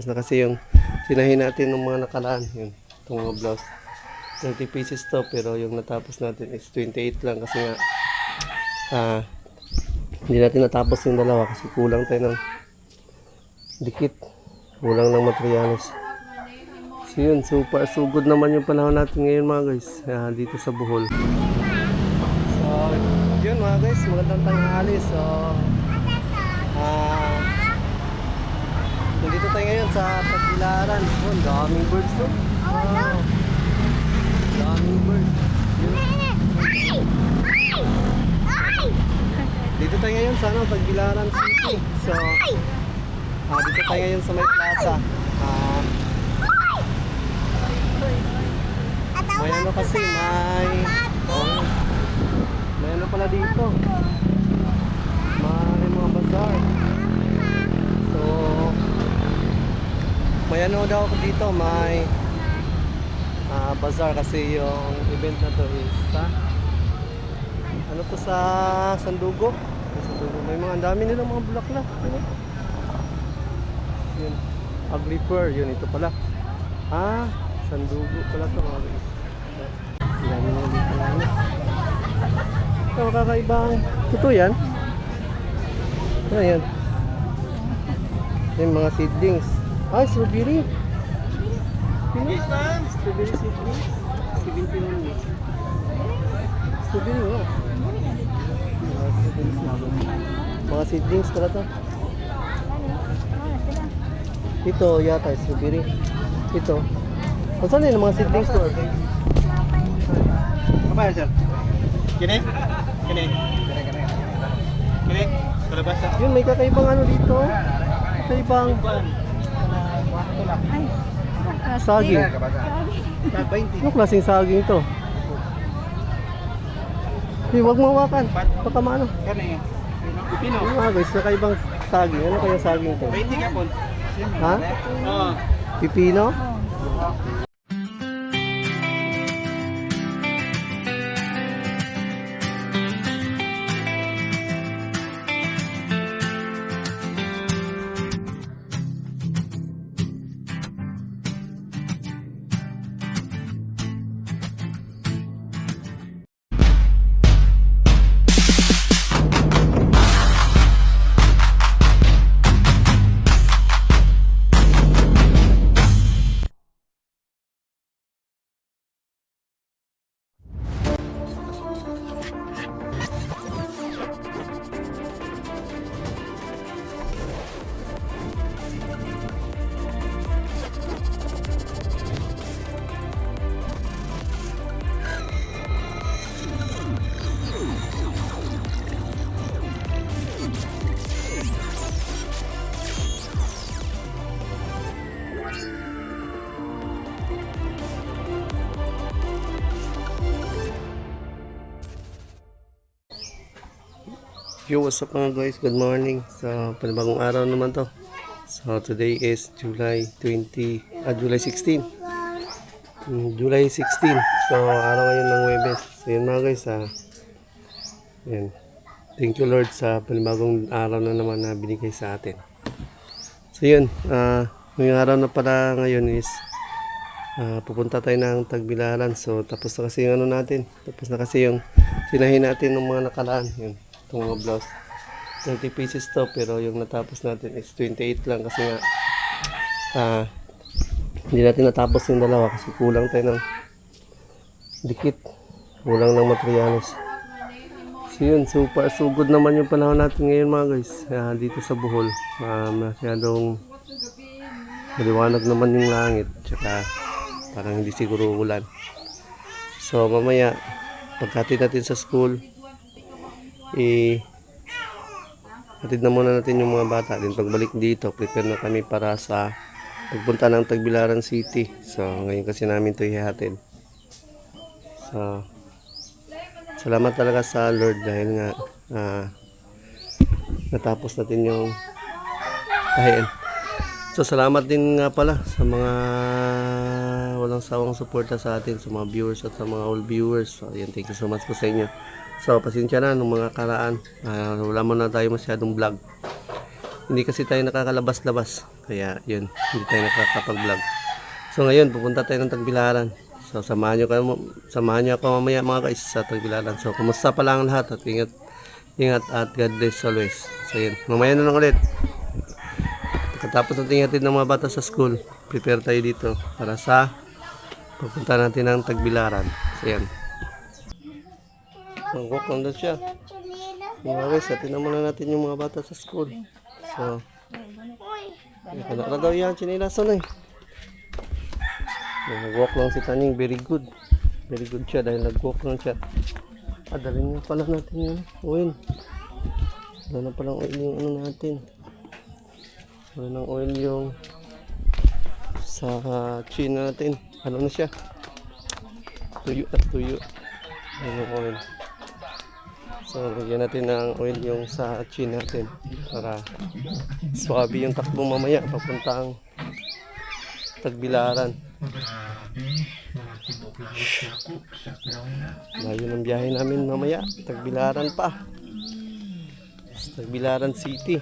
Tapos na kasi yung sinahin natin ng mga nakalaan. Yun, itong mga blouse. 30 pieces to, pero yung natapos natin is 28 lang kasi nga hindi natin natapos yung dalawa kasi kulang tayo ng dikit. Kulang ng materials. So yun, super sugod naman yung panahon natin ngayon mga guys, dito sa Bohol. So yun mga guys, magandang tanghali. So nandito tayo ngayon sa Tagbilaran. Oh, daming birds to. Wow, daming birds. Yun. Dito tayo ngayon sa Tagbilaran City. So dito tayo ngayon sa may plaza. May ano kasi, may ano pala dito. May mga bazaar. So, may ano daw dito, may bazaar kasi yung event na to is ano to sa Sandugo. May mga dami nilang mga bulaklak. Yun, ugly pear, yun ito pala. Sandugo pala to mga guys. Dami na dito lang. Ito kakaibang. Ito yan. Ano yan? Yung mga seedlings. Strawberry. Yes ma'am. Strawberry seedlings. 17 only. Strawberry oh. Mga seedlings pala to. Ito yata strawberry. Ito. Saan yun ang mga seedlings to? Apa ya sir? Kini? Kini? Kini? Kalabas na? Yun, may kakaibang ano dito. Kakaibang saging. Anong klaseng saging ito? Huwag mawakan. Baka maano. Kani? Pipino? Guys, kakaibang saging. Ano kaya saging ito? 20 ka po. Ha? Oo. Pipino? Yo, what's up mga guys? Good morning. So, panibagong araw naman to. So, today is July 16. July 16. So, araw ngayon ng Huwebes. So, yun mga guys. Yan. Thank you Lord sa panibagong araw na naman na binigay sa atin. So, yun. Yung araw na pala ngayon is pupunta tayo ng Tagbilaran. So, tapos na kasi yung ano natin. Tapos na kasi yung sinahin natin ng mga nakalaan. Yun. Itong mga blouse 30 pieces to, pero yung natapos natin is 28 lang kasi nga hindi natin natapos yung dalawa kasi kulang tayo ng dikit, kulang ng materials. So yun, super sugod naman yung panahon natin ngayon mga guys, dito sa Bohol. Masyadong maliwanag naman yung langit, tsaka parang hindi siguro ulan. So mamaya pagkatid natin sa school, hatid na muna natin yung mga bata. Din pagbalik dito, prepare na kami para sa pagpunta ng Tagbilaran City. So ngayon kasi namin ito ihatid. So salamat talaga sa Lord dahil nga natapos natin yung tahian. So salamat din nga pala sa mga walang sawang suporta sa atin, sa mga viewers at sa mga all viewers. So yan, thank you so much po sa inyo. So pasensya na nung mga karaan, wala mo na tayo masyadong vlog. Hindi kasi tayo nakakalabas-labas. Kaya yun, hindi tayo nakakapag-vlog. So ngayon, pupunta tayo ng Tagbilaran. So samahan nyo ako mamaya mga guys sa Tagbilaran. So kumusta pa lang lahat at ingat at God bless always. So yun, mamaya na lang ulit. Pagkatapos natin hatid ng mga bata sa school, prepare tayo dito para sa pupunta natin ng Tagbilaran. So yan. Mag-walk lang doon siya. Mga guys, hatid na muna natin yung mga bata sa school. So, na daw yan, chinilasan eh. Nag-walk lang si Taning, very good. Very good siya dahil nag-walk lang siya. Dalhin nga pala natin yun. Oil. Wala na palang oil yung ano natin. Wala nang oil yung sa chin natin. Ano na siya? Tuyo at tuyo. Ano yung oil. So, lagyan natin ng oil yung sa chin natin para swabe yung takbo mamaya papuntang Tagbilaran. Layo ng biyahe namin mamaya. Tagbilaran pa. Tagbilaran City.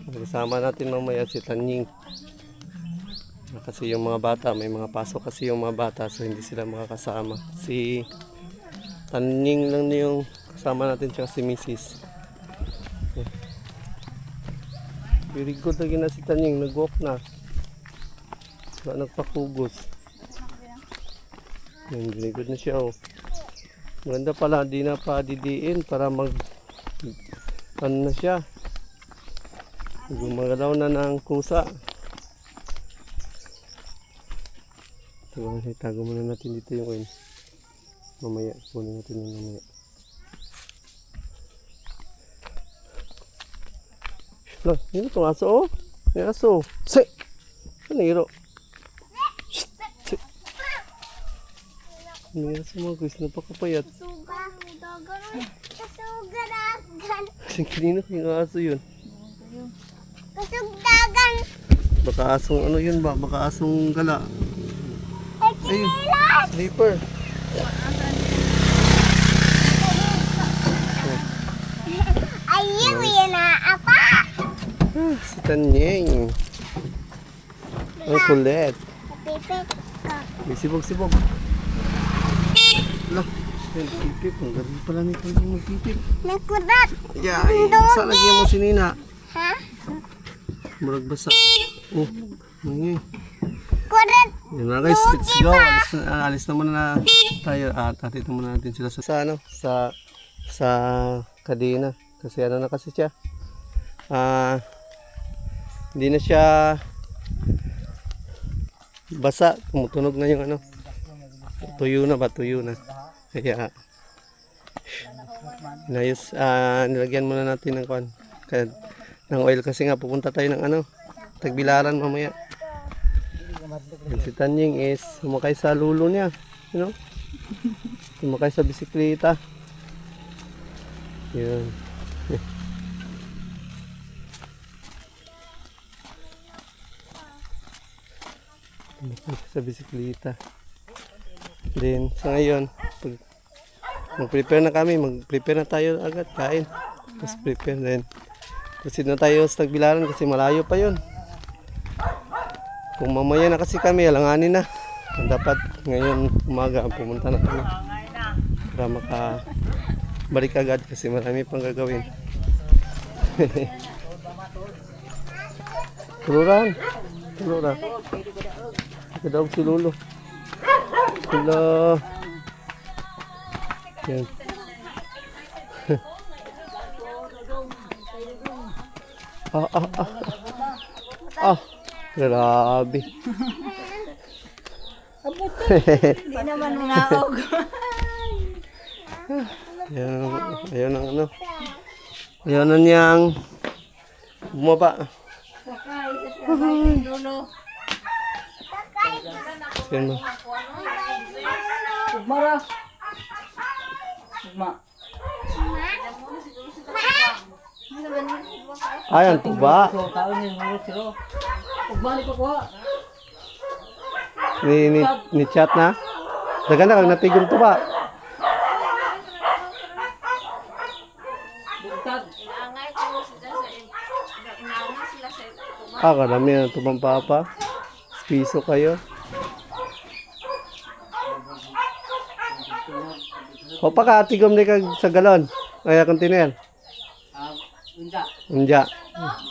Kasama natin mamaya si Tanying. Kasi yung mga bata, may mga pasok kasi yung mga bata so hindi sila makakasama. Si Tanying lang na yung kasama natin siya si Mrs. Very good lagi na si Tanying. Nag-walk na. Nagpakugos. Yan, very good na siya oh. Maganda pala, di na pa didiin para mag ano na siya. Gumagalaw na ng kusa. Tago muna natin dito yung oil. Mamaya, kunin natin yung mamaya. Loh, yun itong aso oh. May aso. Say! Ano hiro? May aso mga guys, napakapayat. Kasugdagan. Kasi kanino yung aso yun? Kasugdagan. Baka asong ano yun ba? Baka asong gala. Ay, sleeper. Ayaw yan na apa. Si Tanyeng. Ang kulit. Pipit ka. May sibog-sibog. Lah, yan pipip. Ang galing pala nito yung magpipip. Nakudat. Ay, basa lagi mo si Nina. Ha? Murag basa. Oh, ngay. Kudat. Yan na guys, let's go. Alis na muna na tayo at atid na muna natin sila sa ano, sa kadena. Kasi ano na kasi siya. Hindi na siya basa, tumutunog na yung ano. Tuyo na ba? Tuyo na. Kaya inayos, nilagyan muna natin ng ng oil kasi nga pupunta tayo ng ano, Tagbilaran mamaya. And si Tanying is sumakay sa lulo niya, you know? Sumakay sa bisikleta. Yun. Sa bisikleta. Then sa ngayon pag mag-prepare na kami, mag-prepare na tayo agad kain. Tapos prepare din. Proceed na tayo sa Tagbilaran kasi malayo pa yun. Kung mamaya na kasi kami, alanganin na. Dapat ngayon umaga pumunta na kami para makabalik agad kasi marami pang gagawin. Tuluran. Tuluran. Kadaog si Lolo. Hello. Yan. Grabe. Hindi naman unaog. Ayun ang ano. Ayun na niyang bumaba. Yan mo. Ugmara. Ugma. Ayan, tuba. So, tao niya nurut sila. Ugma ni ko kuha. Ni chat na. Dagan na kag natigom tuba. Bugtag. Karami na ito pang papa. Piso kayo. O pa ka, tigom ni kag sa galon. Ay, container. Unja. Unja.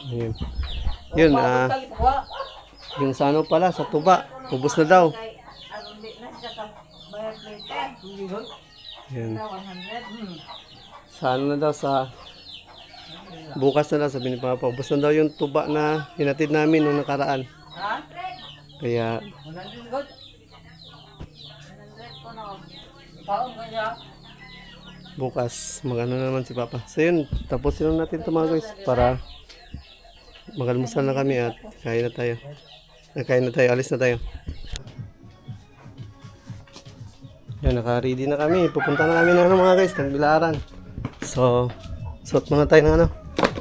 Ayun. Yun, Tali pa kuha. yung sa ano pala, sa tuba. Ubus na daw. Hindi ba? Yan. Sa ano na daw, sa bukas na daw, sabi ni Papa. Ubus na daw yung tuba na hinatid namin nung nakaraan. Ha? Kaya, 100 good. Paon ka niya. bukas, magano na naman si Papa. So yun, tapusin lang natin ito mga guys para magalmusal na kami at kain na tayo. Kain na tayo, alis na tayo. Yan, naka-ready na kami. Pupunta na kami na ano, mga guys, ng Bilaran. So, suot muna tayo ng ano,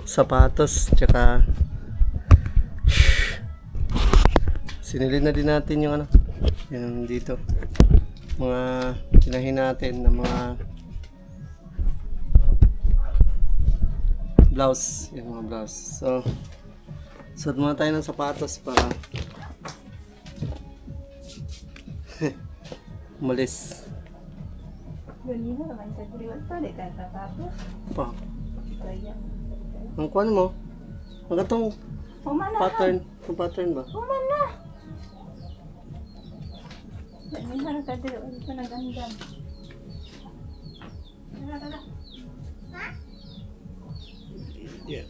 sapatos, tsaka sinilid na din natin yung ano, yung dito. Mga tinahin natin na mga blouse, yung mga blouse. So, suot muna tayo ng sapatos para umalis. Ganito naman sa griwal pa, di tayo tatapos. Pa. Kaya. Ang kuwan mo? Ang itong Pumana. pattern. Itong pattern ba? Pumana. Ganito na sa griwal pa nagandang. Tara. Yeah.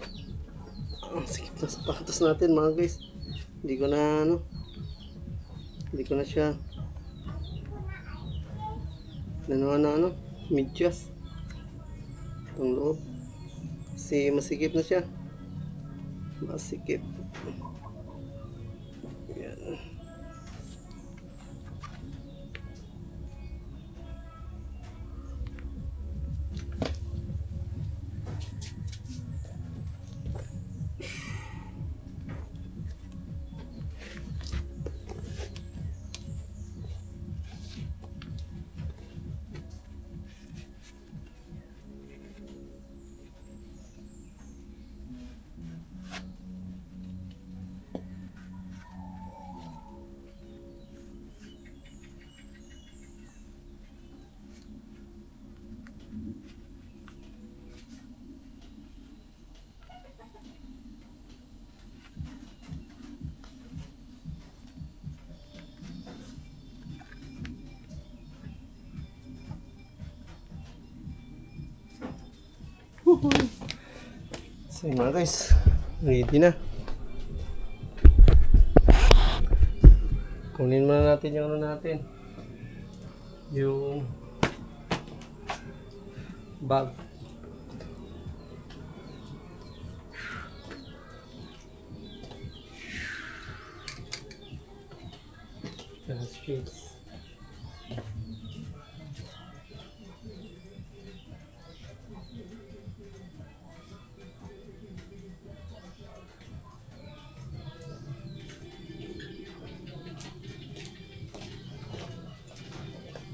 Ang sikip na sapatos natin mga guys. Hindi ko na ano. Hindi ko na siya. Nanuha na ano. Medyas. Itong loob. Kasi masikip na siya. Masikip. Yan. So yun mga guys, ready na. Kunin muna natin yung ano natin, yung bag. Space.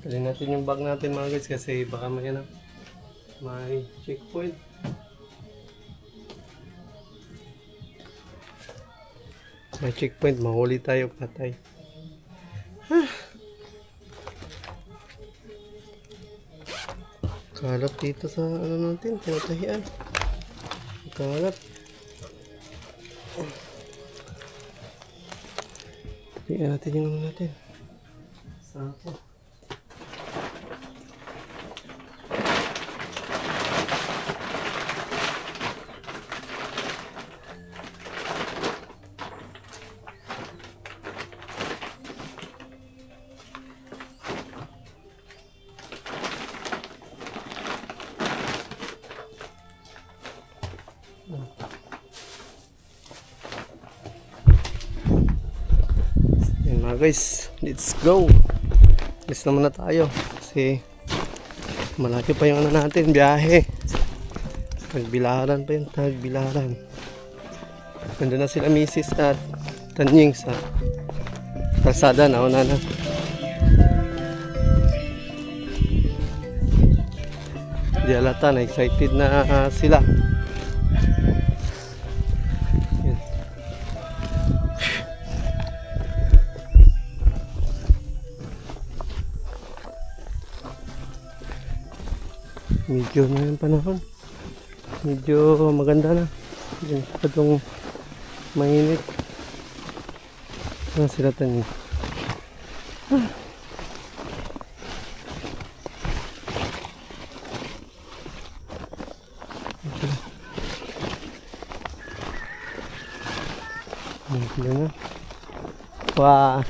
Talin natin yung bag natin mga guys kasi baka may ano, may checkpoint. May checkpoint, mahuli tayo, patay. Kalap dito sa ano natin, tinatahian. Kalap. Tingnan natin yung ano natin. Sako. Yan mga guys, let's go. Let's naman na tayo kasi malaki pa yung ano natin, biyahe. Tagbilaran pa yung Tagbilaran. Nandun na sila misis at Tanying sa kalsada, nauna na. Di alata na excited na sila. Yan. Medyo na yung panahon. Medyo maganda na. Hindi pa itong mainit. Sila tanim. Yan na. Wah.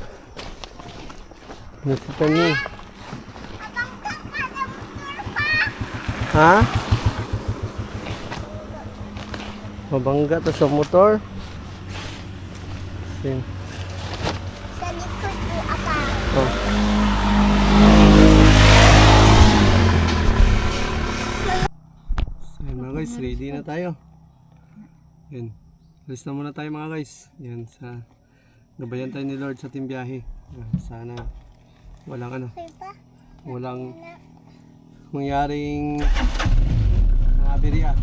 Ano si Tani? Ha? Mabangga to sa motor. Sin. Sa likod ko apa. Oh. So yun mga guys, ready na tayo. Yan. Alis na muna tayo mga guys. Yan, sa gabayan tayo ni Lord sa ating biyahe. Sana walang walang mangyaring aberya.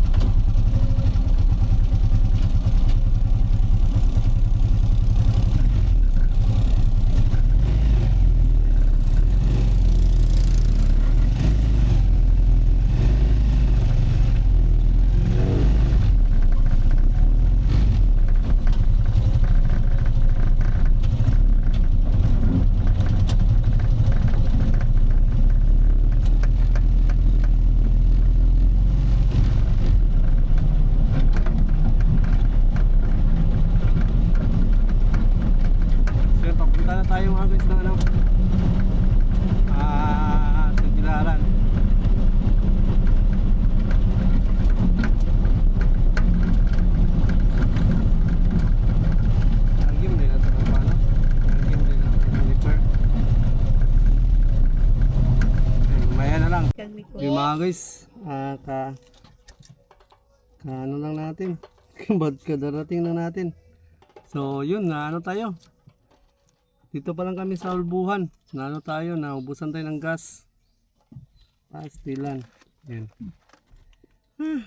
Papunta na tayo mga guys ng ano, Tagbilaran. Lagim din natin ang paano. Lagim din natin ang repair. Mamaya na lang. Yung mga guys, ano lang natin. Bad ka darating lang natin. So yun, na ano tayo. Dito pa lang kami sa Ulbuhan. Naano tayo, naubusan tayo ng gas. Stilan. Yan.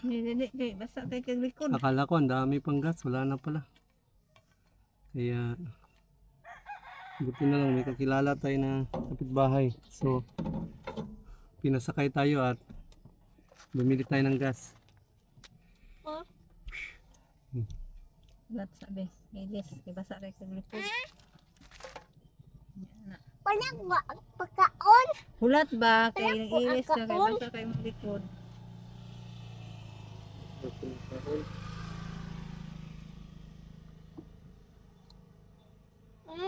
Hindi, kay basta kay kag likod. Akala ko ang dami pang gas, wala na pala. Kaya buti na lang may kakilala tayo na kapitbahay. So pinasakay tayo at bumili tayo ng gas. Lat sabi, ilis kay basta kay kag likod. Wala ba pagkaon? Hulat ba kay Wala po ilis ka kay agkaon. basta kay mo likod.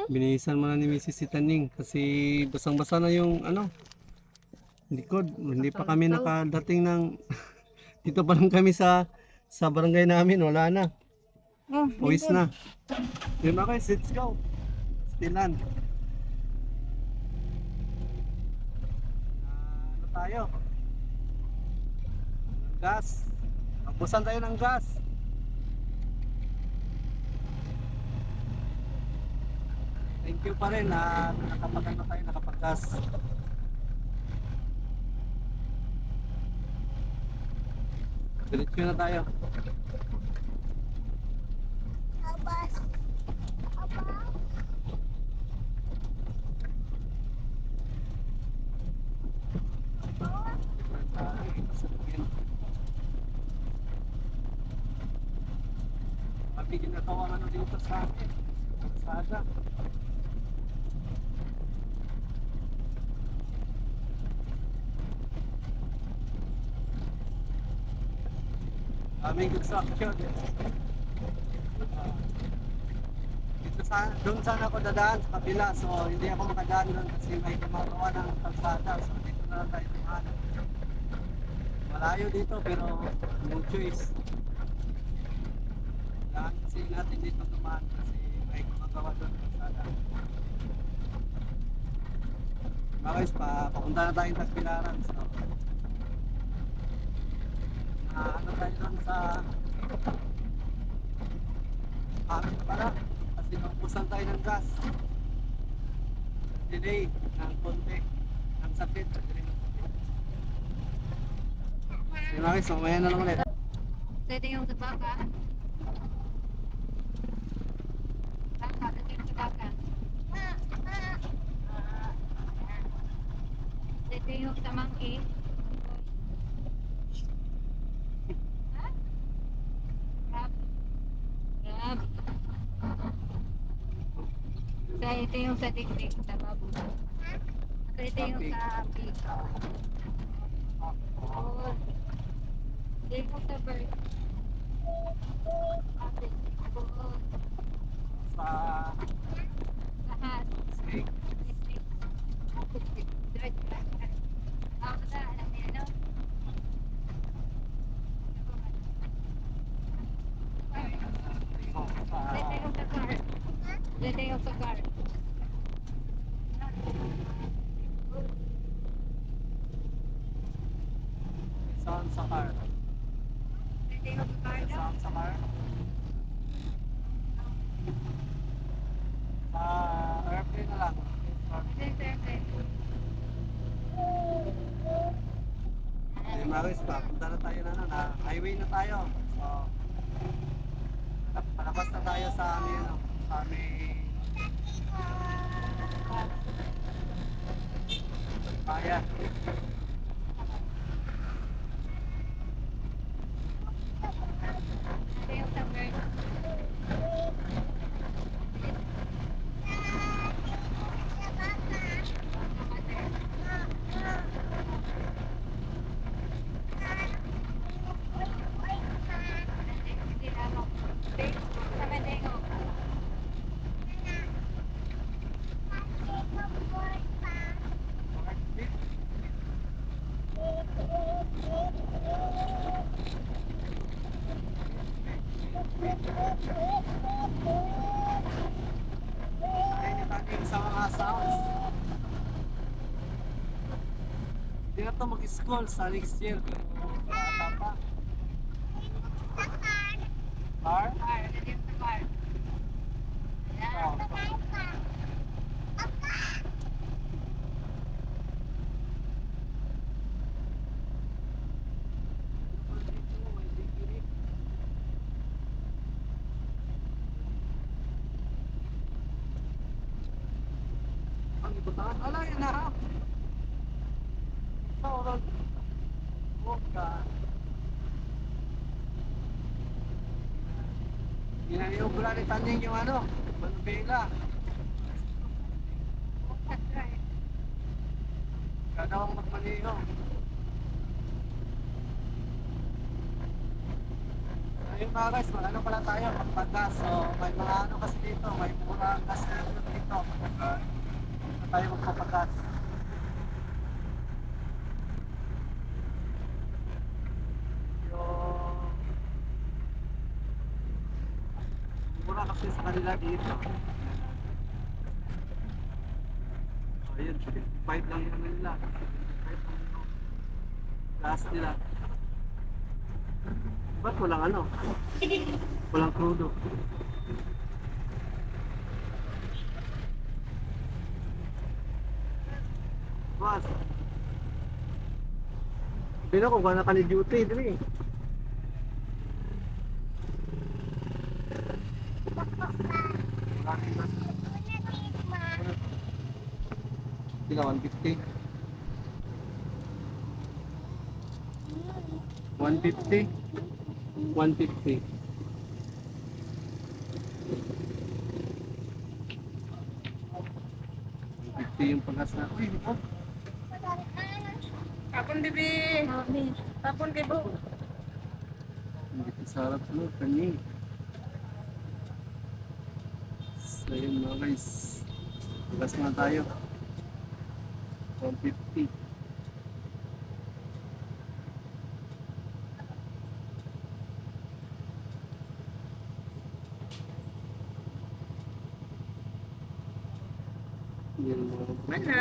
Binihisan mo na ni Mrs. si Taning kasi basang-basa na yung ano, likod. Hindi pa kami nakadating ng dito pa lang kami sa barangay namin, wala na. Oh, Uwis na. Yun mga guys, let's go. Stilan. Ano tayo? Gas. Magbusan tayo ng gas. Thank you pa rin na nakapagano tayo, nakapag-gas. Diretso na tayo. Abas. Abas. May ginagawang ano dito sa akin. Sada. Aming construction. Doon sana ako dadaan sa kabila, so hindi ako makadaan doon kasi may gumagawa ng kalsada, so dito na lang tayo dumaan. Malayo dito pero no choice. Kailangan kasi natin dito dumaan kasi may gumagawa doon ng kalsada. Mga guys, papunta na tayong Tagbilaran, so ano tayo doon sa amin pala. Kasi naubusan tayo ng gas. Delay ng konti. Ng sakit. Delay ng sakit. Sige mga guys, mamaya na lang ulit. Pwede yung sabaka. Baka, pwede yung sabaka. Pwede yung samangki. Sa ito yung sa dingding, sa baboy. Sa ito yung sa pig. Oo. Ito yung sa bird. Ate, oo. Sa Lahat. snake. Ako na, alam niya, no? Ito yung sa car. Ito yung sa car. Saan sa car? Ito yung sa car, no? Saan sa car? Sa airplane na lang. Ito yung sa airplane. Hey, Maris, papunta na tayo na, na highway na tayo. So, palabas na tayo sa aming, sa aming bayan. Ito yung sa bird. Hindi na ako. Sa Mandego. Ayun yung sa mga sounds. Hindi na ito mag-school sa next year. Bata pa. Car? Car. Ito yung sa car. Ayan. Ang ibutan? Ala, yan na. Sauron. Huwag ka. Ginaniubra ni Taning yung ano, manubela. Kada akong magmaniho. Ayun mga guys, ano pala tayo, magpagas. So, may mga ano kasi dito, may murang gas station dito. Na tayo magpapagas. Yung mura kasi sa kanila dito. Ayun, 75 lang yung nila. 75 lang yung gas nila. Ba't walang ano? Walang crudo. Mas. Pino kung gana ka ni duty, dili. Sila 150. 150. 150. Yung pagas na. Uy, oh. Tapon, bibi. Tapon kay Bo. Hindi ko sarap no, kani. So yun mga guys. Pagas na tayo. 150. Yan mga Mana?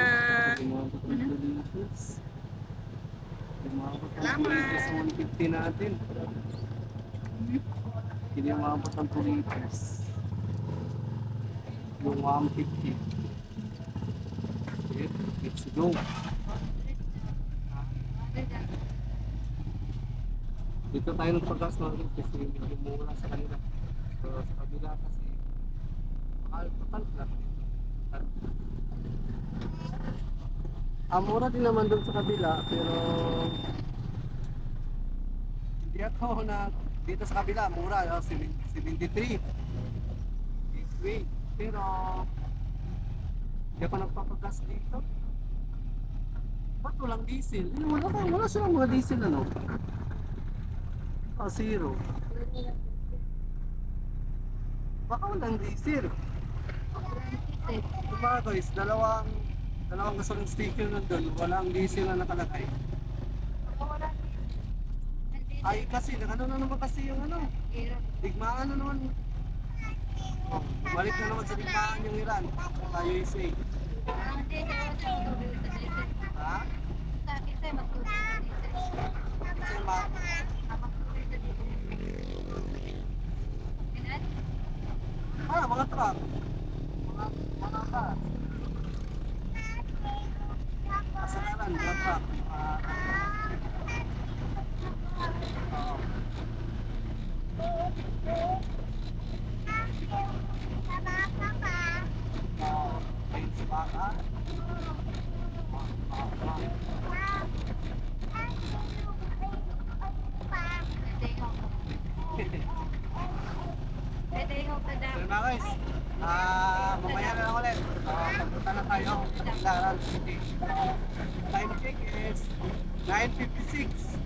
Salamat! Sa 150 natin. Hindi umabot ng 2 liters. Yung 150. Okay, let's go. Dito tayo nagpagas mga guys kasi medyo mura sa kanila. So sa kabila kasi mahal total lang. Mura din naman doon sa kabila pero hindi ako na dito sa kabila mura 73 this way pero Hindi ako nagpapagas dito. Ba't walang diesel? Eh, wala silang mga diesel ano? Ah, zero. Baka walang diesel. Diba guys, dalawang gasoline station nandun, walang diesel na nakalagay. Ay kasi, ano na naman kasi yung ano, digmaan na naman. Oh, balik na naman sa digmaan yung Iran, sa USA. Ha? Kasi mga truck. Mga bus. Kasalanan, mga truck. Ayun si baka. So mga guys, mamaya na lang ulit. Pagpunta na tayo sa Taclaran City. Time check is 9:56.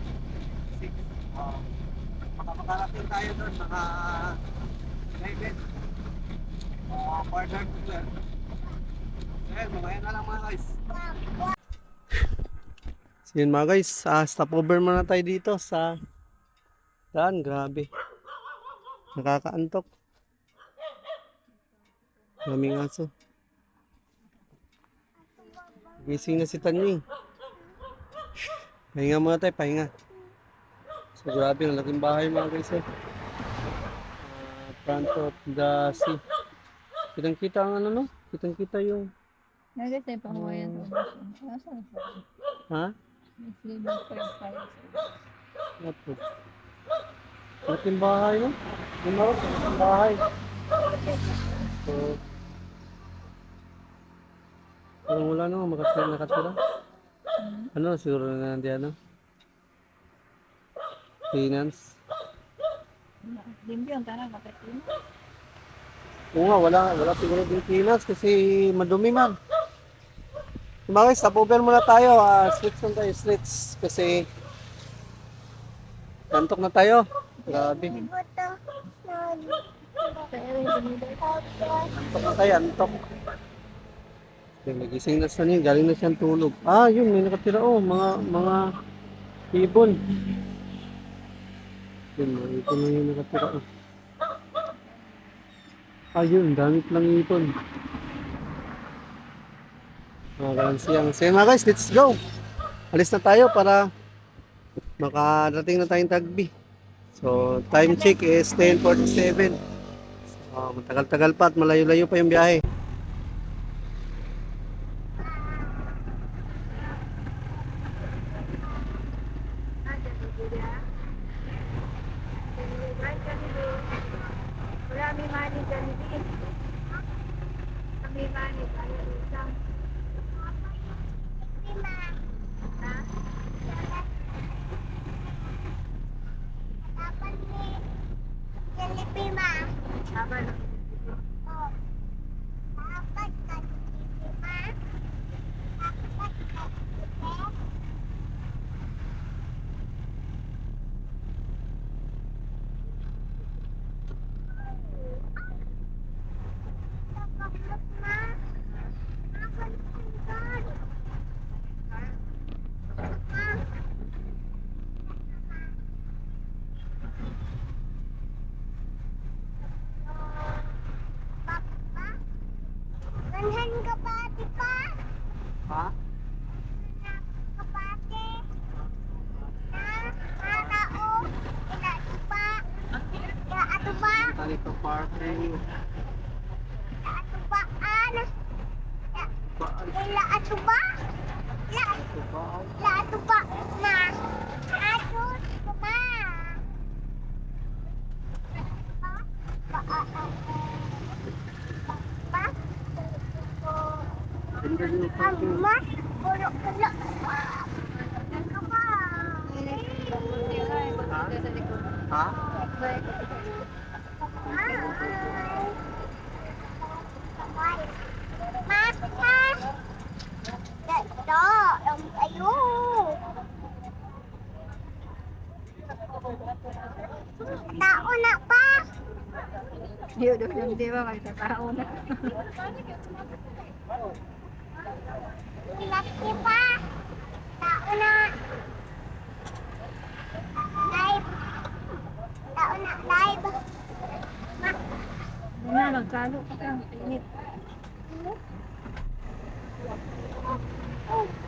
6. Makakarating tayo doon, mga 11. Partner to there. Ayan, mamaya na lang mga guys. So yun mga guys, stopover muna tayo dito sa daan. Grabe, nakakaantok. Maraming aso. Gising na si Tanying. Pahinga muna tayo, pahinga. So grabe, ang laking bahay mga guys. Front of the sea. Kitang kita ang ano no? Kitang kita yung... Nagay tayo pa Hawaiian tradition. Asa na siya? Ha? May flavor pa yung fire. Ito. Laking bahay no? Yung mga laking bahay. So... Parang wala naman nakatira. Ano, siguro na nandiyan ano? Finance. Limpyo ang tanang kapatid. Oo nga, wala siguro din finance kasi madumi man. Mga guys, stopover muna tayo. Switch na tayo, switch. Kasi antok na tayo. Grabe. Antok na tayo, antok. Okay, nagising na siya niya, galing na siyang tulog. Yun, may nakatira mga ibon. Yun, mga ibon na yung nakatira yun, dami lang ibon. Mga galansiyang. So mga guys, let's go. Alis na tayo para makarating na tayong Tagbi. So, time check is 10:47. So, matagal-tagal pa at malayo-layo pa yung biyahe. Nanhan ka pati pa? Ha? Kapati? Tao? Ila tuba? Ila atuba? Talito parking. Ila atubaan? Ila atuba? Ila atuba na? Atus tuba? Amma, bulok-bulok. Apa? Ha? Mas, Hindi ba kayo tao na? Laki pa. Tao na. Live. Tao na, live. Ano na, nagkalo ka lang. Init.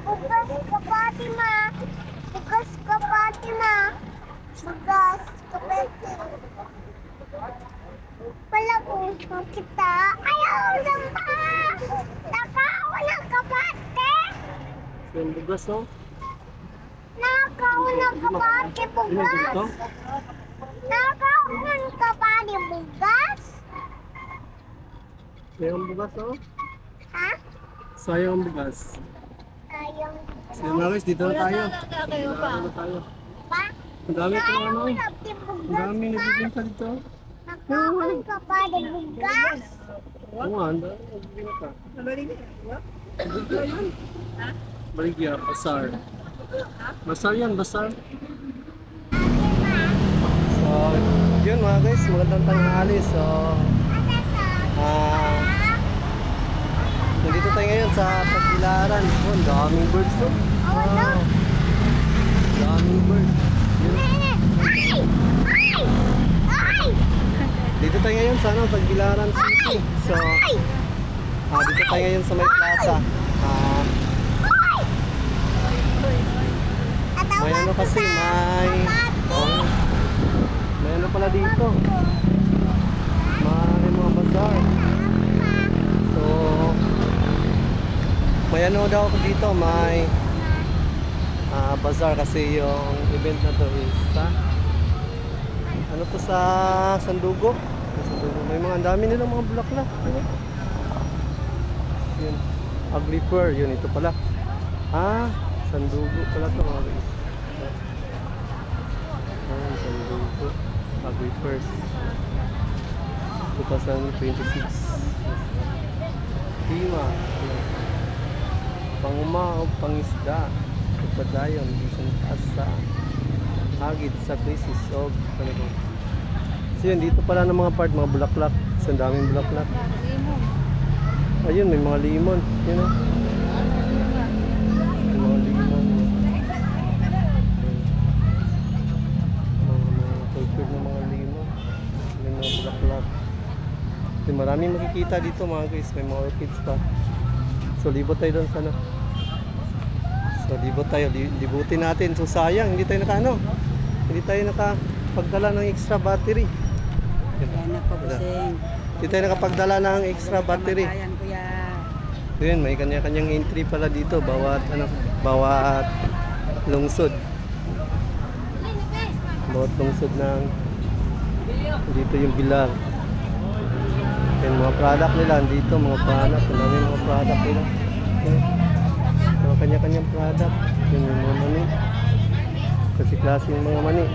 Bugas ka pati ma. Bugas ka pati ma. Bugas ka pati. Wala ko makita. Ayaw lang pa. Nakauna ka pati. Yung bugas, no? Nakauna ka pati bugas. Nakauna ka pati bugas. Sayang ang bugas, no? Ha? Sayang ang bugas. Ayaw. So mga guys, dito na tayo. Kayo pa. Dito na tayo. Pa? Ang dami ko ano. Nakauna ka Ang bugas dami pa. nagbibinta dito. Nakauna ka pati bugas. Oo nga, ang dami nagbibinta. Baligya, basar. Basar yan, basar. So, yun mga guys, magandang tanghali. So, nandito tayo ngayon sa Tagbilaran. Oh, ang daming birds to. Wow. Daming birds. Yun. Dito tayo ngayon sa ano, Tagbilaran City. So, dito tayo ngayon sa may plaza. May ano kasi, may ano pala dito. May mga bazaar. So, may ano daw ako dito, may bazaar kasi yung event na to is ano to sa Sandugo. May mga ang dami nilang mga bulaklak. Yun. Ugly Pearl, yun ito pala. Sandugo pala to mga guys. Sandugo. Ugly Pearl. 2026. Diwa. Panguma o pangisda. Pagpadayon. Bisan taas sa hagid sa krisis o talagang. So yun, dito pala ng mga part, mga bulaklak. Ang daming bulaklak. Ayun, may mga limon. Yun o. May mga limon. Mga culture ng mga limon. May mga bulaklak. So, maraming makikita dito mga guys. May mga orchids pa. So libot tayo doon sana. So libot tayo. Libutin natin. So sayang, hindi tayo hindi tayo nakapagdala ng extra battery. Hindi tayo nakapagdala ng extra battery. So yun, may kanya-kanyang entry pala dito bawat lungsod. Bawat lungsod ng dito yung bilang. Yung mga product nila dito, mga product, mga product nila. Mga kanya-kanyang product. Yung mga mani. Kasi klaseng mga mani.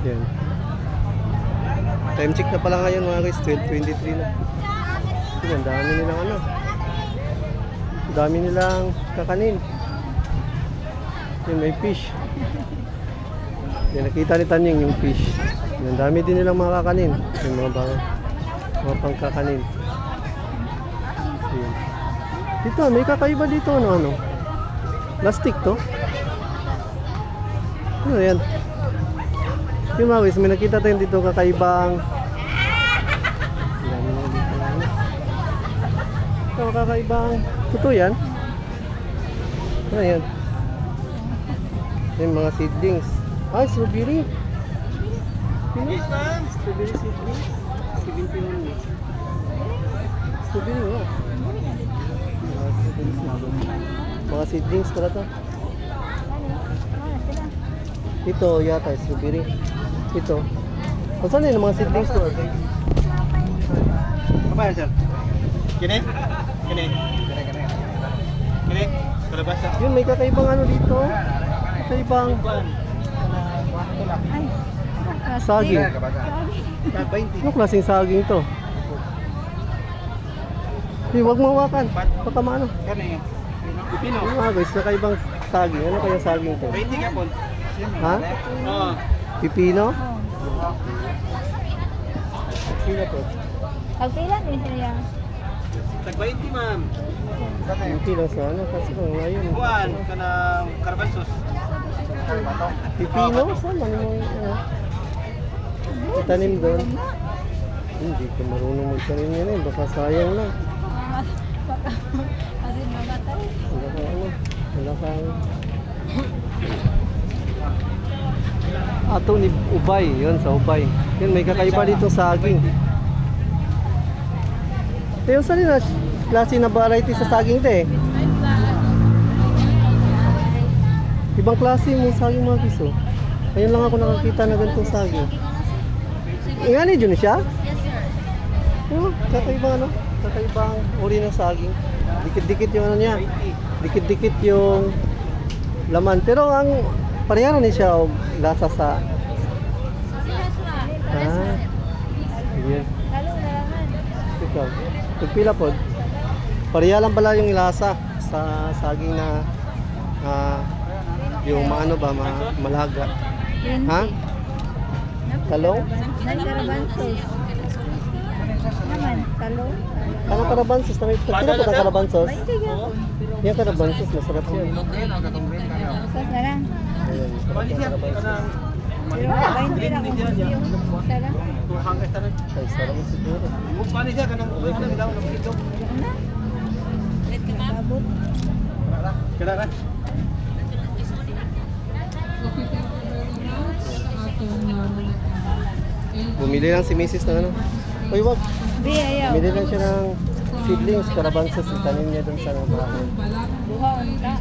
Yan. Time check na pala ngayon mga guys, 12:23 na. Ang dami nilang ano. Ang dami nilang kakanin. Yan, may fish. Yan, nakita ni Tanying yung fish. Yan, dami din nilang mga kakanin. Yung mga pangkakanin. Yan. Dito, may kakaiba dito ano. Plastic to. Ano yan? Yung mga guys, may nakita tayo dito kakaibang kakaibang ito yan. Ano yan? Yung mga seedlings. Strawberry. Strawberry seedlings. 71. Strawberry mo. Mga seedlings pala to. Ito yata strawberry. Ito. O saan yun ang mga seedlings ko? Apa ya, Sir? Kini? Kini? Kini? Kalabas sa Yun, may kakaibang ano dito. Kakaibang saging. Ano klaseng saging to? Huwag mawakan. Baka maano. Kani? Pipino? Ano nga guys, kakaibang saging. Ano kaya saging to? 20 ka po. Ha? Oo. Pipino? Pila po. Pagpila din siya. Tag-20, ma'am. Hindi lang sana kasi kung ngayon. Buwan, ka ng Carbansos. Pipino, saan man mo ano? Itanim doon. Hindi ko marunong magtanim yan eh. Baka sayang lang. Kasi mamatay. Wala kang ano. Wala kang... Ato ni Ubay. Yun sa Ubay. Yun may kakaiba dito saging. Pero saan na klase na variety sa saging te? Ibang klase mo saging mga kiso. Ayun lang ako nakakita na ganitong saging. Nga ni Jun siya? Yes, sir. Oh, kakaiba ano? Kakaibang uri ng saging. Dikit-dikit yung ano niya. Dikit-dikit yung laman. Pero ang pareha na siya o lasa sa... Ah, yun. Lalo na naman. Ikaw. Pagpila po. Pareha lang pala yung lasa sa saging na yung maano ba, malaga. Ha? Talong? Karabansos. Naman, talong. Ano karabansos? Pagpila po ng karabansos? Hindi ka. Yung karabansos, masarap yan. Sas na lang. Ayun, masarap yung karabansos. Pero 20 lang kung yung isa lang. Ay, sarap mo siguro. Paano siya ka ng bilaw ng kilo? Abot. Kira na. Bumili lang si Mrs. ng ano. Uy, wag. Di, ayaw. Bumili lang siya ng seedlings, karabansos. Itanim niya dun sa bahay. Buha, unta.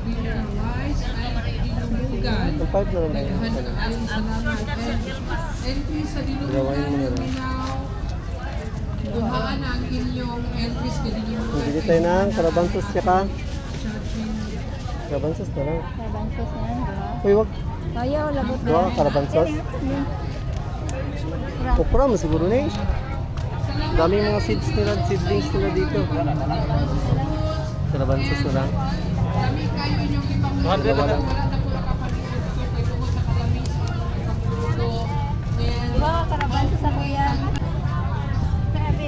Ang pipe na lang yun. Gawain mo na lang. Duhaan ang inyong entries ka din yung Bumili tayo ng karabansos tsaka. Karabansos na lang. Karabansos na lang, buha. Uy, wag. Ayaw, labot na. Buha, karabansos. Okra mo siguro na eh. Daming mga seedlings nila dito. Karabansos na lang. kami kayo inyong ibang Wala lang. wala na po nakapalibot kayo tungkol sa kalamis, kapuluto, and Buha, karabansos sa kuya. Sabi.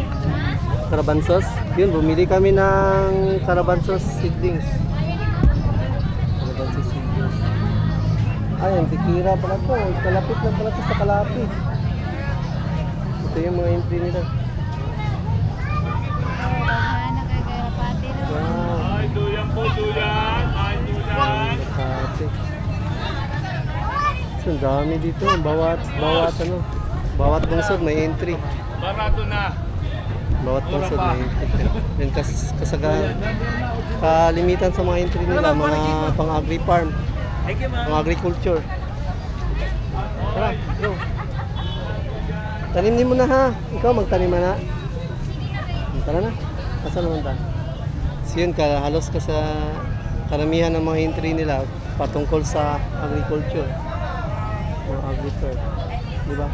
Karabansos. Yun, bumili kami ng karabansos seedlings. Karabansos seedlings. Ayun, tikira pala to. Kalapit lang pala to sa kalapit. Ito yung mga entry nila. Wow. Ay, duyan po, duyan. Ay, duyan. Kalapit. So, ang dami dito. Bawat bungsod may entry. Barato na. Bawat bungsod may entry. Yan kalimitan sa mga entry nila, mga pang-agri farm, pang agriculture. Tara, go. Tanim mo na ha. Ikaw magtanim na. Tara na. Asa naman ta? So yun, halos ka sa karamihan ng mga entry nila patungkol sa agriculture. Mga agri-farm. Di ba?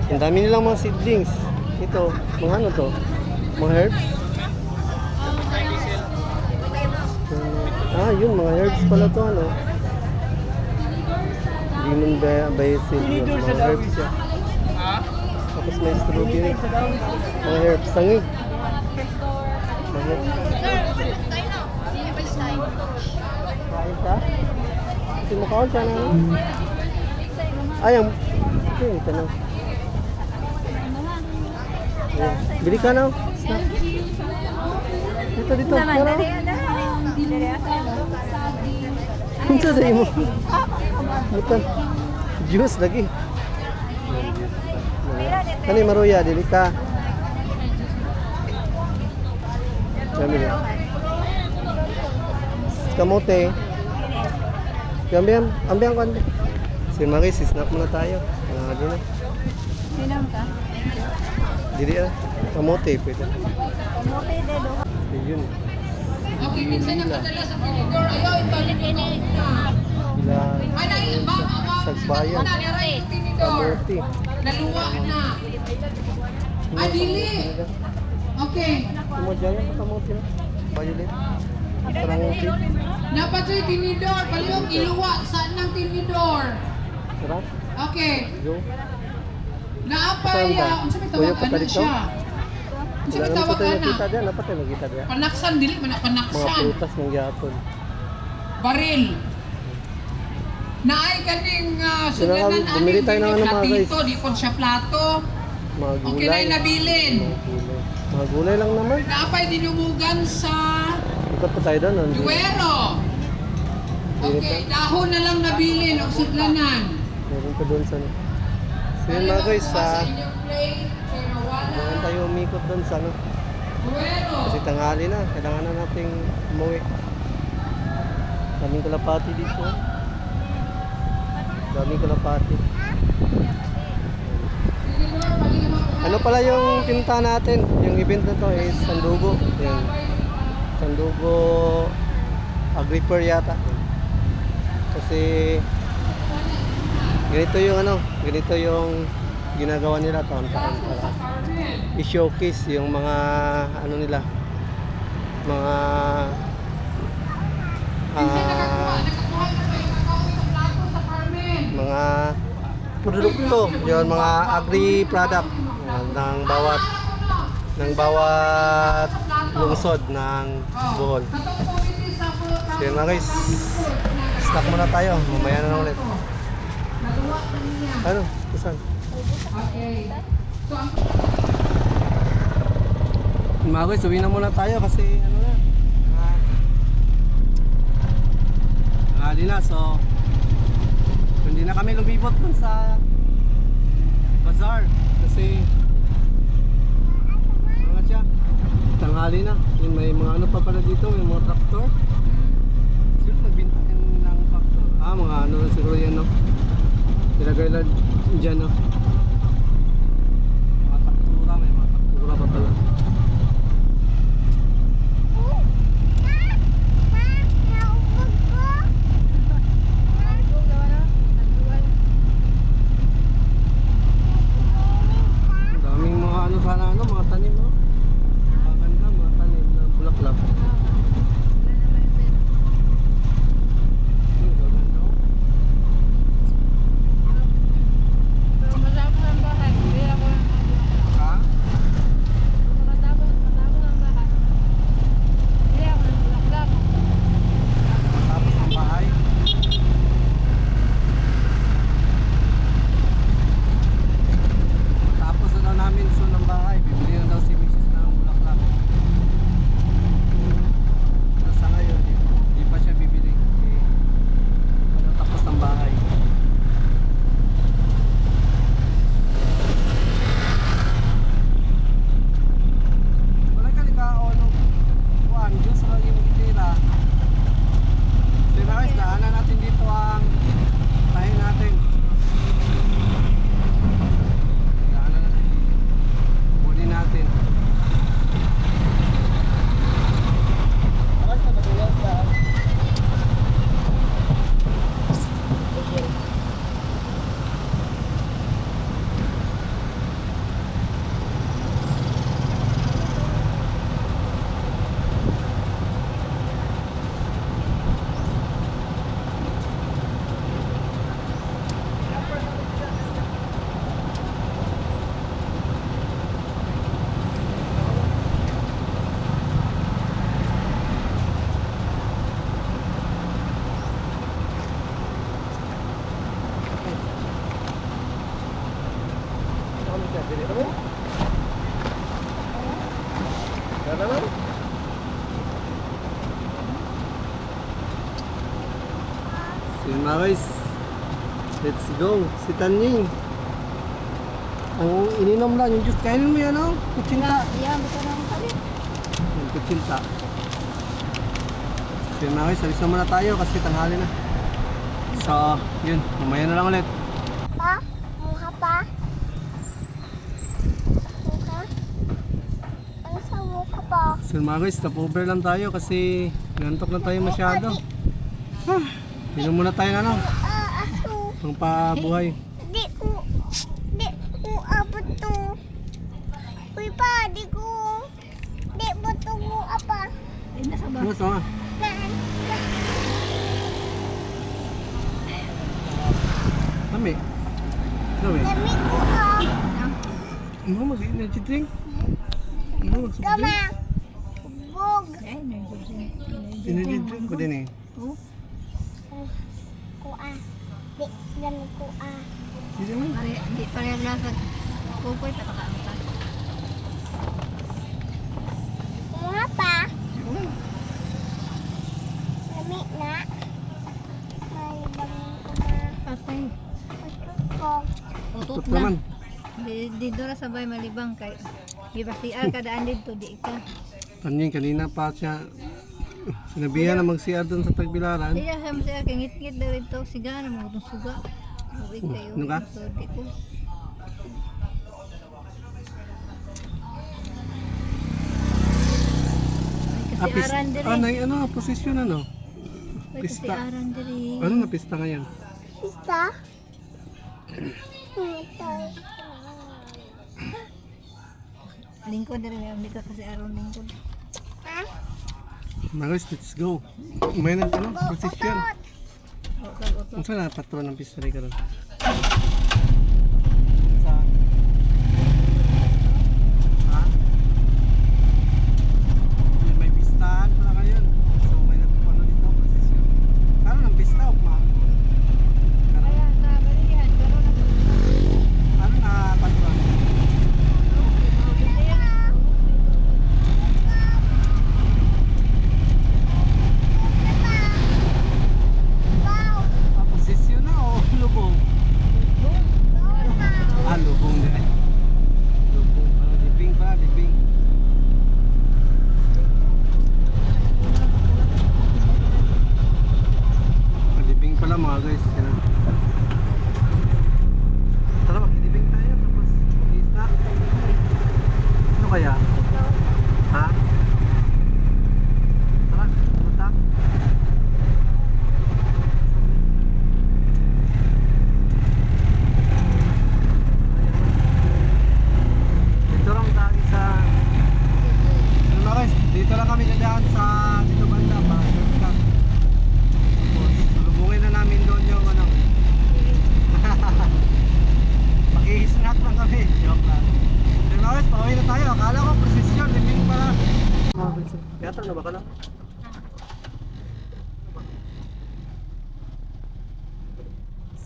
Ang dami nilang mga seedlings. Ito, mga ano to? Mga herbs? Yun, mga herbs pala to, ano? Lemon basil, yun, mga herbs yan. Tapos may strawberry. Mga herbs, sangig. Mga herbs. Kain ka? Kasi makaon siya na, ano? Ayang. Ito na. Ayan. Bili ka na. Snack. Dito. Naman, Tara. dali, dali ako. Unsa dai mo? Bukan. Juice lagi. Kani maruya dili ka. Kami na. Kamote. Ambiang kan. Si Mari, snack muna tayo. Di na. Sinom ka? Dili kamote pwede. Kamote, dedo. Yun. okay, minsan napadala sa tinidor, ayaw, ibalik na na. Ilang Anay, sagbayan. naray yung tinidor. Kamote. Naluwa na. Adili. Okay. Mo dyan yung kamote na. Violet. Parang okay. Napatoy tinidor, palihog iluwa saan ng tinidor. Tara, Okay. go. Naapay, Saan ba? unsa may Kuya, tawag pa ano dito? siya? Unsa Wala may naman tawag sa tayo ana? nakita dyan. Dapat tayo nakita dyan. Panaksan dili man na Mga panaksan. prutas ng gyapon. Baril. Naay kaning sudanan bumili tayo ng ano, mga guys. platito, di kon siya plato. Mga gulay. Okay na nabilin. Mga gulay. Mga gulay lang naman. Naapay dinumugan sa Ikot pa tayo doon. Nandun. Duero. Okay, dahon na lang nabilin o sudlanan. Meron pa doon sa... So yun mga guys, sa inyong plate, kay mawala. Meron tayo umikot doon sa ano. Duero. Kasi tanghali na, kailangan na nating umuwi. Daming kalapati dito. Daming kalapati. Ano pala yung pinta natin? Yung event na to is Sandugo. Yan. Sandugo Agri-Fair yata. Kasi ganito yung ano, ganito yung ginagawa nila taon-taon para i-showcase yung mga ano nila, mga mga produkto, yun mga agri product ng bawat lungsod ng Bohol. So yun mga guys, stock muna tayo, mamaya na lang ulit. Ano? Kusan? Okay. So, ang Mga guys, uwi na muna tayo kasi ano na, tanghali na, so hindi na kami lumibot dun sa bazaar kasi mga siya, tanghali na. Yun, may mga ano pa pala dito, may mga traktor. Sino nagbinta ng traktor? Mga ano na siguro yan, no? Ilagay lang dyan, no? Mga traktura, may mga traktura pa pala. Daming mga ano sana ano, mga tanim, no? Maganda, mga tanim na bulaklak. Gaganda, oh. Matapos ang bahay, hindi ako Ha? matapos ang bahay. Hindi ako nang bulaklak. Tapos ang bahay. Tapos na daw namin soon ang bahay. Bibili na daw si Mrs. ng bulaklak. Pero sa ngayon, hindi pa siya bibili. Kasi ano, tapos ang bahay. Wala ka nagkaon ng kuwan. Diyos sa lagi magitira. So guys, daanan natin dito ang tayo natin. Daanan natin dito. Kunin natin. So yun mga guys, let's go. Si Tanying, ang ininom lang yung juice. Kainin mo yan, oh, kutsinta. Yan, buto na ang sabi. Yung kutsinta. So yun mga guys, alis na muna tayo kasi tanghali na. So yun, mamaya na lang ulit. Pa? Mukha pa? Mukha? Ano sa mukha pa? So yun mga guys, stop-over lang tayo kasi nantok na tayo masyado. Inom muna tayo na, no? Aso. Pang pabuhay. Di ko abot to. Uy pa, di mo to mo apa. Hindi na sa ba? Ano sa? Kami. Kami. Dami ko ah. Ano mag-energy drink? Ano mag-energy drink? Kama. Bug. Ay, energy. Energy drink ko din eh. Oh, Kuha. Di, dami ko ah. Hindi naman. hindi parehas lang sa kukoy patakaanta. Mga pa. Dami na. May dami ko na. Patay. Pagkot ko. Utot Tut na. naman. Di dora sabay malibang kay. Di ba si Al kadaan dito di ka. Tanying kanina pa siya. Sinabihan na mag-CR doon sa Tagbilaran. Siya sa masaya kay ngit-ngit daw ito siga na mo suga. Uwi kayo. Ano ka? So di ko. Ay, kasi aran diri. Ano, posisyon ano? Ay, kasi pista. aran diri. Ano na pista ngayon? Isa. Ito. Lingkod diri na dito kasi aron lingkod. Ha? Mga guys, let's go. May nang ano, posisyon. Utot. Kung saan na patron ng pista rin ka ron? May pistahan pala ngayon. So may nagpapano dito, posisyon. Karon ng pista, ma. Kaya sa balihan karon na Ano na patron? Wow. Posisyon na o lubong? Lubong din. Lubong. Libing pa, libing. Libing pala mga guys. Ganun. Tara, maglibing tayo. Tapos, mag-isna. Ano kaya? Ha? Tara, punta. Dito lang tayo sa ano mga guys, dito lang kami dadaan sa dito banda pa. Tapos lubungin na namin doon yung ano. Mag-i-snack lang kami. Joke lang. Dito mga guys, pauwi na tayo. Akala ko prosesyon, liming pala. Teatro na ba ka na?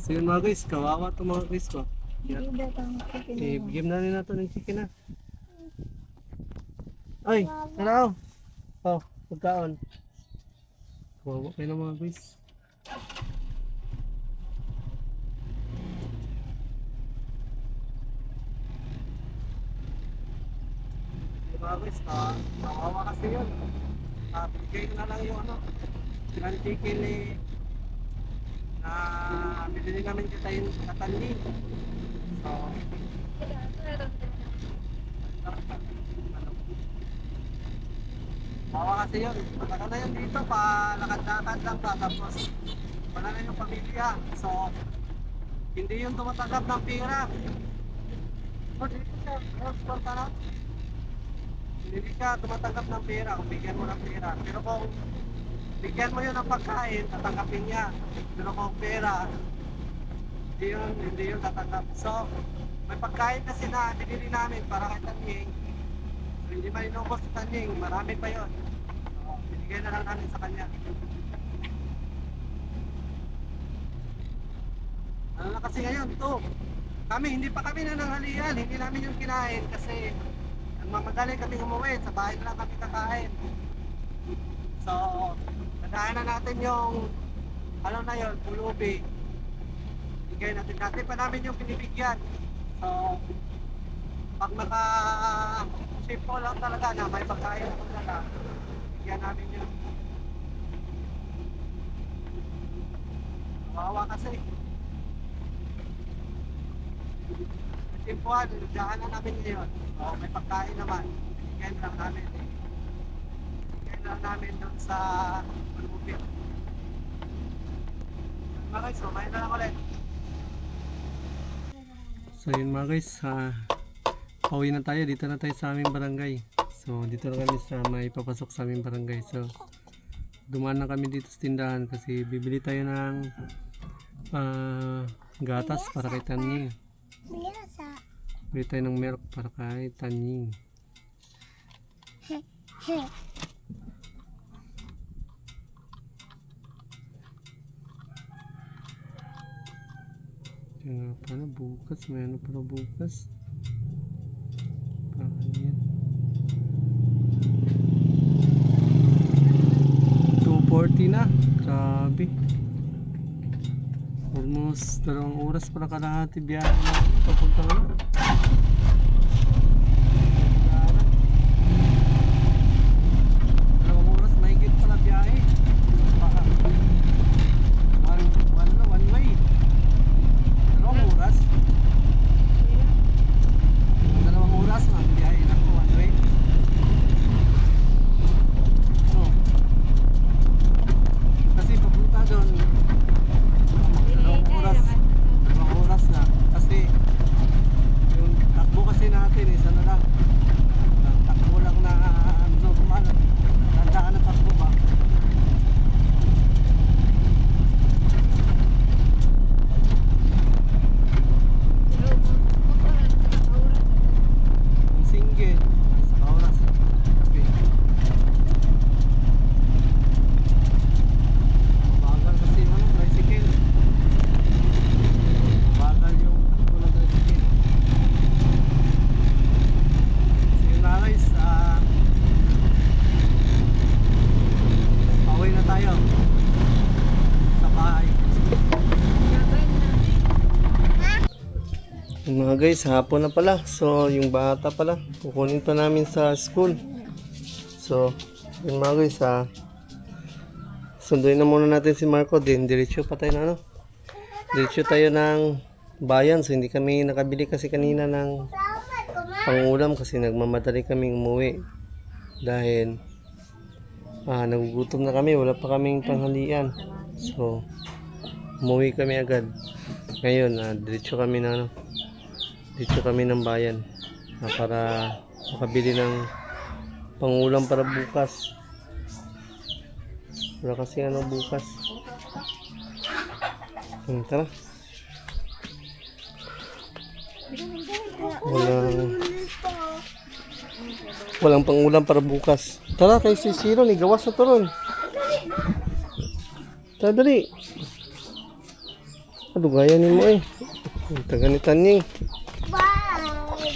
So yun mga guys, kawawa itong mga guys ko. Yan. Ida tang Bigyan na rin natin ng chicken na. Ay, tara oh. Oh, pagkaon. Kawawa kayo ng mga guys. Mga guys, kawawa kasi yun. Bigay ko na lang yung ano, ng chicken na binili namin kita yung katanli. So, bawa kasi yun. Matagal na yun dito, palakad-lakad lang ba. Tapos, wala na yung pamilya. So, hindi yung tumatanggap ng pera. So, dito siya, transport ka na. Hindi ka tumatanggap ng pera kung bigyan mo ng pera. Pero kung bigyan mo yun ng pagkain, tatanggapin niya. Pero kung pera, hindi yun tatanggap. So, may pagkain kasi na binili namin para kay Tanying. So, hindi man inubos si Tanying, marami pa yun. So, binigay na lang namin sa kanya. Ano na kasi ngayon, to. Kami, hindi pa kami nananghalian, hindi namin yung kinain kasi nagmamadali kami umuwi, sa bahay na lang kami kakain. So, nadaanan natin yung ano na yun, pulubi. Bigay natin. Dati pa namin yung pinibigyan. So, pag naka-ship lang talaga na may pagkain na talaga, bigyan namin yun. Kawawa kasi. Simpuan, daanan namin ngayon. So, may pagkain naman. Bigyan lang namin. Bigyan lang namin dun sa pulubi. Mga guys, so may na lang ulit. So yun mga guys, pauwi na tayo, dito na tayo sa aming barangay. So dito na kami sa may papasok sa aming barangay. So dumaan na kami dito sa tindahan kasi bibili tayo ng gatas para kay Tanying. Biasa. Bibili tayo ng milk para kay Tanying. Yan nga pala bukas. May ano pala bukas. Parang yan. 2:40 na. Grabe. Almost 2 oras para kalahati biyahe na papunta na. Dalawang oras mahigit pala biyahe. One way. 2 oras. 2 oras na biyahe na po one way. So, kasi papunta doon 2 oras na kasi yung takbo kasi natin isa na lang takbo lang na normal tandaan na takbo ba yung single sa oras. Okay. Mabagal kasi yung tricycle. Mabagal yung takbo ng tricycle. So yun na guys, pauwi na tayo sa bahay. Yung mga guys, hapon na pala. So yung bata pala, kukunin pa namin sa school. So yung mga guys, sunduin na muna natin si Marco din. Diretso pa tayo na ano. Diretso tayo ng bayan. So hindi kami nakabili kasi kanina ng pangulam kasi nagmamadali kaming umuwi. Dahil nagugutom na kami. Wala pa kaming panghalian. So umuwi kami agad. Ngayon, diretso kami na ano. Diretso kami ng bayan. Para makabili ng pangulam para bukas. Wala kasi ano bukas. Tara. Walang pangulam para bukas. Tara kay si Siro ni gawas na to ron. Tara dali. Ano gaya ni mo eh. Taga ni Tanying.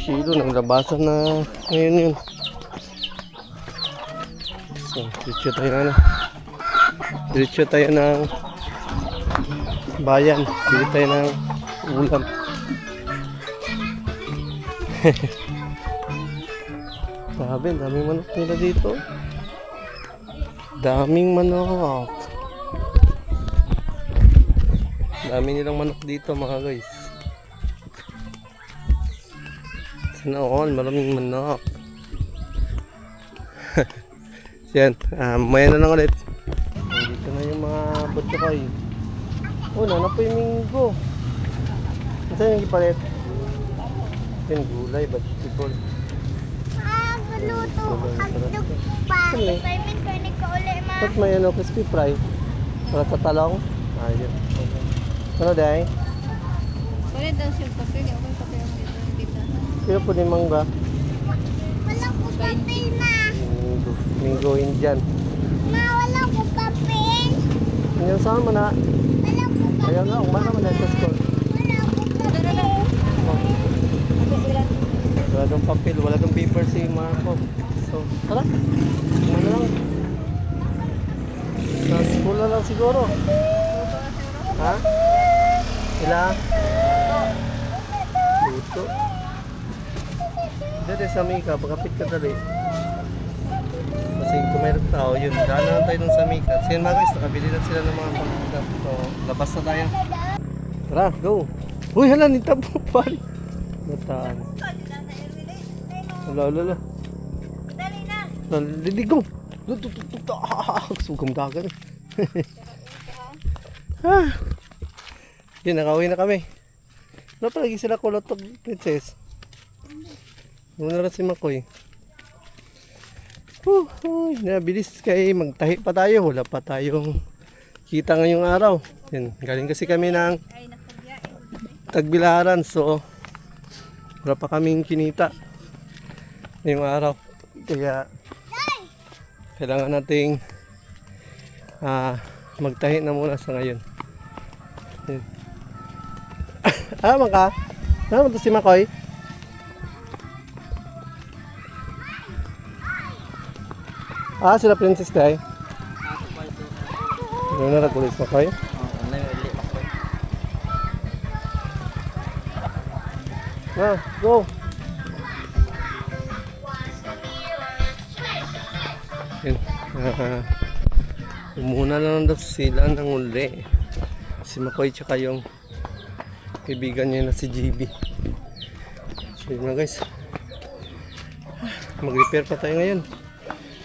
Siro naglabasan na ngayon yun. So, diretso tayo na. Diretso tayo ng bayan. Bili tayo ng ulam. Sabi, daming manok nila dito. Daming manok. Dami nilang manok dito mga guys. Sana all, maraming manok. Yan, mamaya na lang ulit. Dito na yung mga butchokoy. Oh, nana po yung minggo. Saan yung ipalit? Yung gulay, vegetable. Galuto. Hagdog pa. Simon, kanig ka ulit, ma. Ba't may ano, crispy fry? Para sa talong? Ayun. Ano dahi? Wala daw siya kape. Hindi ako yung kape ang dito. Kaya po ni mangga. Wala ko kape na. Minggo Indian. Ma, wala ko kape. Yan saan mo na? Wala ko kape. Ayan nga, umana mo na sa school. Wala ko kape. Wala kang papel, wala kang paper si Marco. So, tara. Umana lang. Sa school na lang siguro. Ha? Sila? Dito. Dito sa Mika, pagkapit ka dali. Kasi kung mayroon tao, yun, daan na tayo dun sa Mika. Kasi yun mga guys, nakabili na sila ng mga pagkakas. So, labas na tayo. Tara, go! Uy, hala, nita po, pari. Nataan. Wala, wala. Dali na. Liligong! Sugam dagan. Yun, nakauwi na kami. Wala pa lagi sila kulot to, princess. Muna rin si Makoy. Nabilis kay magtahi pa tayo. Wala pa tayong kita ngayong araw. Yan, galing kasi kami ng Tagbilaran. So, wala pa kaming kinita ngayong araw. Kaya, kailangan nating magtahi na muna sa ngayon. Yan. Alam ka? Alam mo si Makoy? Sila Princess Day. Ano na nagkulis Makoy? Go! Yan. Umuna lang daw sila ng uli. Si Makoy tsaka yung kaibigan niya na si JB. So yun na guys. Mag-repair pa tayo ngayon.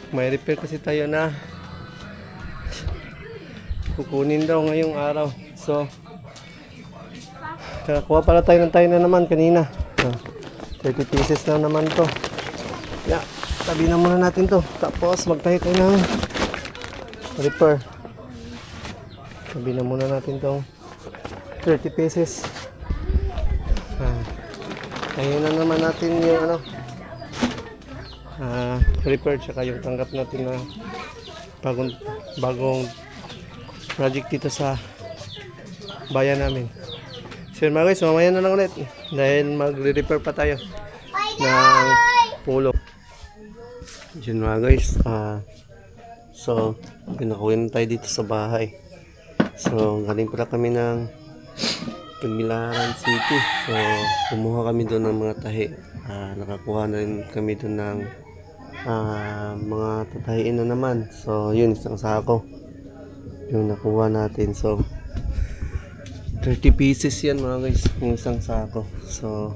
May repair kasi tayo na kukunin daw ngayong araw. So kuha pala tayo na naman kanina. 30 pieces na naman to. Yeah, tabi na muna natin to. Tapos magtahi tayo ng repair. Tabi na muna natin tong 30 pieces. Ayun na naman natin yung repair tsaka yung tanggap natin na bagong project dito sa bayan namin. So yun mga guys, mamaya na lang ulit dahil magre-repair pa tayo ng pulo. Yun mga guys, so pinakawin tayo dito sa bahay. So galing pala kami ng Tagbilaran City. So kumuha kami doon ng mga tahi. Nakakuha na rin kami doon ng mga tatahiin na naman. So yun, isang sako yung nakuha natin. So 30 pieces yan mga guys, yung isang sako. So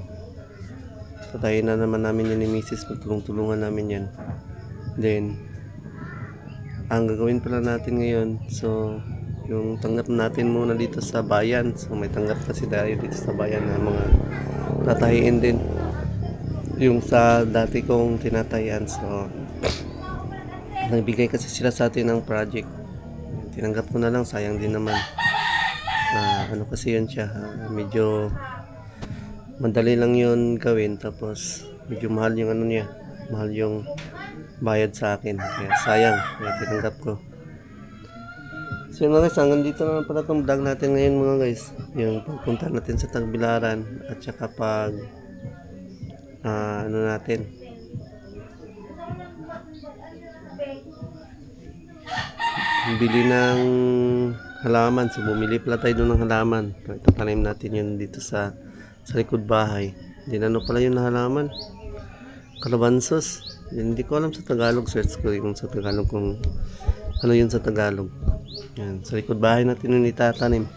tatahiin na naman namin yan ni Mrs. Tulong-tulungan namin yan. Then ang gagawin pala natin ngayon, so yung tanggap natin muna dito sa bayan. So may tanggap kasi tayo dito sa bayan na mga tatahiin din yung sa dati kong tinatayan. So nagbigay kasi sila sa atin ng project, tinanggap ko na lang, sayang din naman. Ano kasi yun siya, medyo madali lang yun gawin, tapos medyo mahal yung niya, mahal yung bayad sa akin, kaya sayang, kaya tinanggap ko. So yun mga guys, hanggang dito naman pala itong vlog natin ngayon mga guys, yung pagpunta natin sa Tagbilaran at saka pag natin bili ng halaman. So bumili pala tayo doon ng halaman. Itatanim natin yun dito sa likod bahay. Dinano pala yun na halaman, kalabansos. Hindi ko alam sa Tagalog, search ko yung sa Tagalog kung ano yun sa Tagalog. Yan, sa likod bahay natin yun itatanim.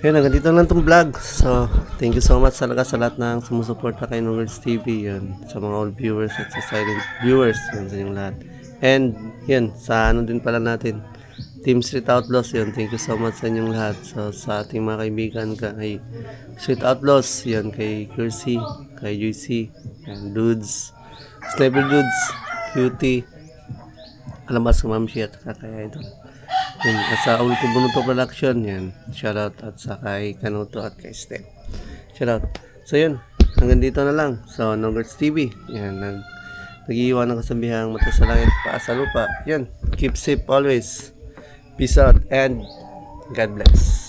Kaya hanggang dito lang itong vlog. So thank you so much talaga sa lahat ng sumusuporta kay Nonggirls TV. Yan, sa mga old viewers at sa silent viewers, yan sa inyong lahat. And yan, sa din pala natin, Team Street Outlaws, yun, thank you so much sa inyong lahat. So sa ating mga kaibigan, kay Street Outlaws, yan, kay Kersey, kay Juicy, yan, Dudes, Sniper Dudes, Cutie, Alabas, Mamshi, at kay Idol. Yan, sa Ulko Bunuto Production, yan, shoutout, at sa kay Kanuto at kay Step, shoutout. So yun, hanggang dito na lang. So Nonggirls TV, yan, nag-iiwan ng kasabihang mata sa langit, paa sa lupa. Yan, keep safe always. Peace out and God bless.